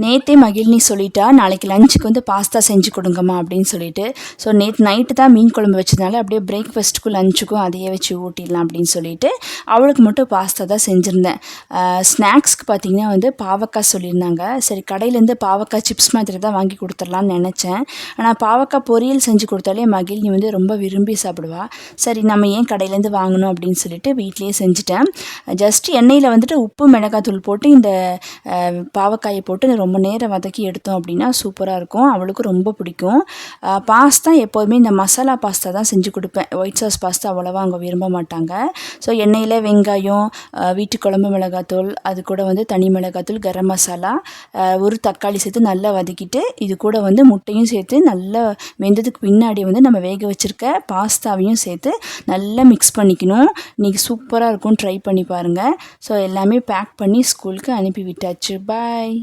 நேற்றே மகிழினி சொல்லிட்டா, நாளைக்கு லஞ்சுக்கு வந்து பாஸ்தா செஞ்சு கொடுங்கம்மா அப்படின்னு சொல்லிட்டு. ஸோ நேற்று நைட்டு தான் மீன் குழம்பு வச்சதுனால அப்படியே பிரேக்ஃபாஸ்ட்டுக்கும் லஞ்சுக்கும் அதையே வச்சு ஊட்டிடலாம் அப்படின்னு சொல்லிட்டு அவளுக்கு மட்டும் பாஸ்தா தான் செஞ்சுருந்தேன். ஸ்நாக்ஸ்க்கு பார்த்திங்கன்னா வந்து பாவக்காய் சொல்லியிருந்தாங்க. சரி கடையிலேருந்து பாவக்காய் சிப்ஸ் மாதிரி தான் வாங்கி கொடுத்துடலான்னு நினச்சேன். ஆனால் பாவக்காய் பொரியல் செஞ்சு கொடுத்தாலே மகிழினி வந்து ரொம்ப விரும்பி சாப்பிடுவா. சரி நம்ம ஏன் கடையிலேருந்து வாங்கணும் அப்படின்னு சொல்லிட்டு வீட்லேயே செஞ்சுட்டேன். ஜஸ்ட் எண்ணெயில் வந்துட்டு உப்பு மிளகாத்தூள் போட்டு இந்த பாவக்காயை போட்டு ரொம்ப நேரம் வதக்கி எடுத்தோம் அப்படின்னா சூப்பராக இருக்கும். அவளுக்கு ரொம்ப பிடிக்கும். பாஸ்தா எப்போதுமே இந்த மசாலா பாஸ்தா தான் செஞ்சு கொடுப்பேன். ஒயிட் சாஸ் பாஸ்தா அவ்வளோவா அவங்க விரும்ப மாட்டாங்க. ஸோ எண்ணெயில் வெங்காயம், வீட்டு குழம்பு மிளகாத்தூள், அது கூட வந்து தனி மிளகாத்தூள், கரம் மசாலா, ஒரு தக்காளி சேர்த்து நல்லா வதக்கிட்டு இது கூட வந்து முட்டையும் சேர்த்து நல்லா வெந்ததுக்கு பின்னாடி வந்து நம்ம வேக வச்சுருக்க பாஸ்தாவையும் சேர்த்து நல்லா மிக்ஸ் பண்ணிக்கணும். இன்றைக்கி சூப்பராக இருக்கும், ட்ரை பண்ணி பாருங்கள். ஸோ எல்லாமே பேக் பண்ணி ஸ்கூலுக்கு அனுப்பி விட்டாச்சு. பாய்.